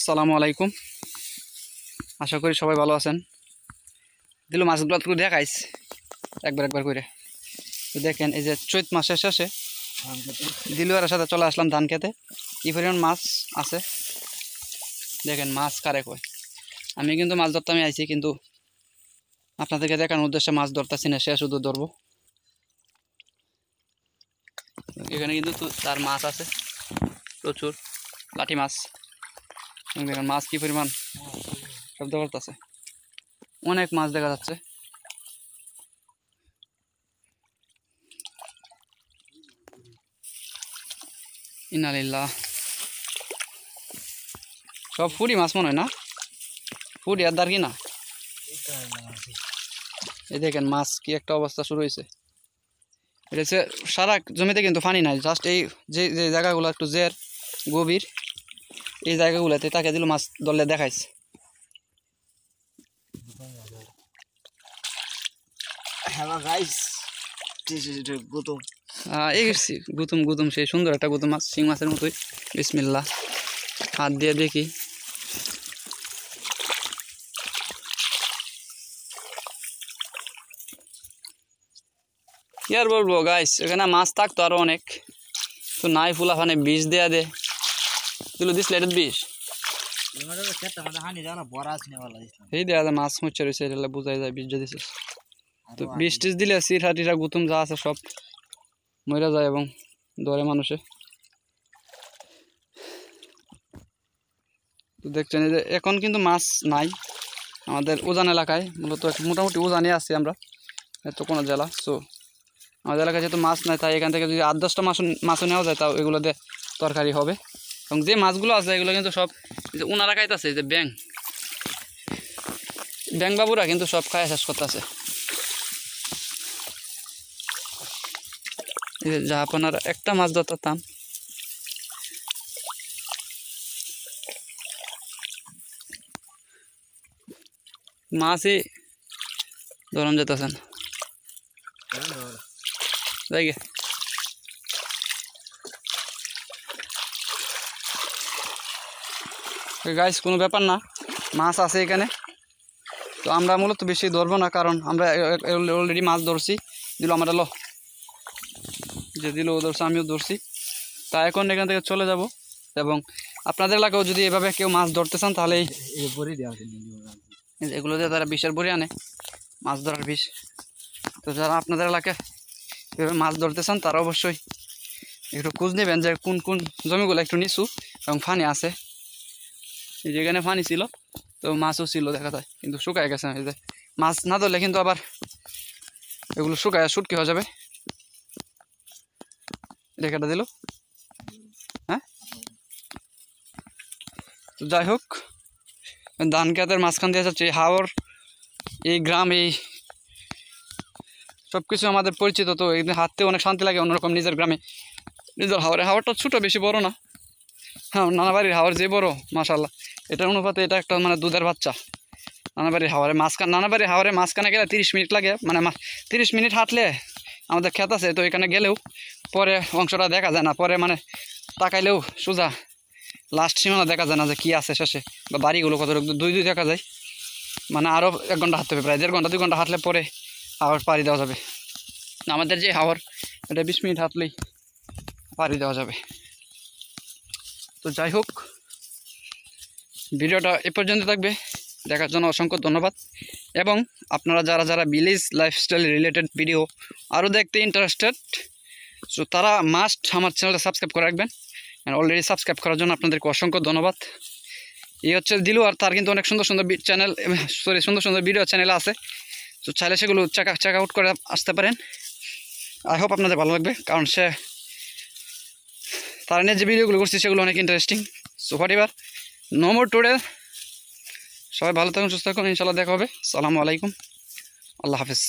আসসালামু আলাইকুম। আশা করি সবাই ভালো আছেন। দিল মাছগুলো একটু দেখাইস একবার করে। তো দেখেন এই যে চৈত মাসের শেষে দিলুয়ার সাথে চলে আসলাম ধান খেতে। কি পরিমাণ মাছ আছে দেখেন, মাছ কারে কয়। আমি কিন্তু মাছ ধরতে আমি আইছি, কিন্তু আপনাদেরকে দেখানোর উদ্দেশ্যে মাছ ধরতেছি না, সে শুধু ধরবো। এখানে কিন্তু তার মাছ আছে প্রচুর, লাঠি মাছ। দেখেন মাছ কি পরিমাণ শব্দ করতেছে, অনেক মাছ দেখা যাচ্ছে। ইন্নালিল্লাহ, সব ফুডি মাছ মনে হয় না, ফুডি আর দার কি না। এই দেখেন মাছ কি একটা অবস্থা শুরু হয়েছে। এটা হচ্ছে সারা জমিতে কিন্তু পানি নাই, জাস্ট এই যে যে জায়গাগুলো একটু জের গভীর, এই জায়গাগুলোতে তাকে দিল মাছ ধরলে দেখাইছে। এই গুতুম গুতুম সেই সুন্দর একটা গুতুম মাছ, শিং মাছের মতোই। বিসমিল্লাহ, হাত দিয়ে দেখি। কি আর বলবো গাইস, এখানে মাছ থাকতো আরো অনেক, তো নাই ফুলাফানে বিষ দেয়া দে দিল দিস লেট বিষ এই দেয়া যায়। মাছ মুচ্ছে রয়েছে, এটা বোঝাই যায় বিষ দিছিস। তো বিষ টিস দিলে সিরা টিরা গুতুম যা আছে সব মরে যায় এবং ধরে মানুষে। তো দেখছেন এই যে এখন কিন্তু মাছ নাই আমাদের উজান এলাকায়, মূলত মোটামুটি উজানে আছি আমরা, এত কোনো জেলা। সো আমাদের এলাকায় যেহেতু মাছ নাই, তাই এখান থেকে যদি 8-10টা মাছও নেওয়া যায় তাও এগুলো দিয়ে তরকারি হবে। এবং যে মাছগুলো আছে এগুলো কিন্তু সব যে ওনারা খাইতেছে, যে ব্যাং বাবুরা কিন্তু সব খায় শেষ করতেছে। এই যে যা আপনারা একটা মাছ ধরতাম, মাছই ধরন যেতেছেন যাই গাইস, কোনো ব্যাপার না, মাছ আছে এখানে। তো আমরা মূলত বেশি ধরবো না, কারণ আমরা অলরেডি মাছ ধরছি। দিল আমরা যে দিল ও ধরছে, আমিও ধরছি। তা এখন এখান থেকে চলে যাব। এবং আপনাদের এলাকাও যদি এভাবে কেউ মাছ ধরতে চান, তাহলে এগুলো দিয়ে তারা বিষের বড়ি আনে, মাছ ধরার বিষ। তো যারা আপনাদের এলাকায় এভাবে মাছ ধরতে চান, তারা অবশ্যই একটু খোঁজ নেবেন যে কোন কোন জমিগুলো একটু নিচু এবং ফানি আছে। যেখানে ফানি ছিল তো মাছও ছিল দেখা যায়, কিন্তু শুকায় গেছে। এই যে মাছ না ধরলে কিন্তু আবার এগুলো শুকায় শুটকি হয়ে যাবে। রেখাটা দিল, হ্যাঁ। তো যাই হোক, ধান খেতের মাঝখান দিয়ে যাচ্ছে হাওর, এই গ্রাম, এই সব কিছু আমাদের পরিচিত। তো এই হাঁটতে অনেক শান্তি লাগে অন্যরকম, নিজের গ্রামে নিজের হাওরটা ছোটো, বেশি বড় না। হ্যাঁ, নানা বাড়ির হাওর যে বড় মাশাল্লাহ, এটার অনুপাতে এটা একটা মানে দুধের বাচ্চা। নানা বাড়ির হাওরে মাঝখানে গেলে 30 মিনিট লাগে, মানে 30 মিনিট হাঁটলে আমাদের ক্ষেত আছে। তো এখানে গেলেও পরে অংশটা দেখা যায় না, পরে মানে তাকাইলেও সোজা লাস্ট সীমানা দেখা যায় না যে কী আছে শেষে, বা বাড়িগুলো কত দুই দেখা যায়। মানে আরও 1 ঘন্টা হাঁটতে হবে, প্রায় 1.5 ঘন্টা 2 ঘন্টা হাঁটলে পরে হাওর পাড়ি দেওয়া যাবে। আমাদের যে হাওর, এটা 20 মিনিট হাঁটলেই পাড়ি দেওয়া যাবে। তো যাই হোক, ভিডিওটা এ পর্যন্ত থাকবে, দেখার জন্য অসংখ্য ধন্যবাদ। এবং আপনারা যারা ভিলেজ লাইফস্টাইল রিলেটেড ভিডিও আরও দেখতে ইন্টারেস্টেড, সো তারা মাস্ট আমার চ্যানেলটা সাবস্ক্রাইব করে রাখবেন। অলরেডি সাবস্ক্রাইব করার জন্য আপনাদেরকে অসংখ্য ধন্যবাদ। এই হচ্ছে দিলু, আর তার কিন্তু অনেক সুন্দর সুন্দর ভিডিও চ্যানেল আছে। তো চাইলে সেগুলো চেক আউট করে আসতে পারেন। আই হোপ আপনাদের ভালো লাগবে, কারণ তার নিয়ে যে ভিডিওগুলো করছি সেগুলো অনেক interesting. So whatever, no more today. সবাই ভালো থাকুন, সুস্থ থাকুন, ইনশাল্লাহ দেখা হবে। আসসালামু আলাইকুম, আল্লাহ হাফেজ।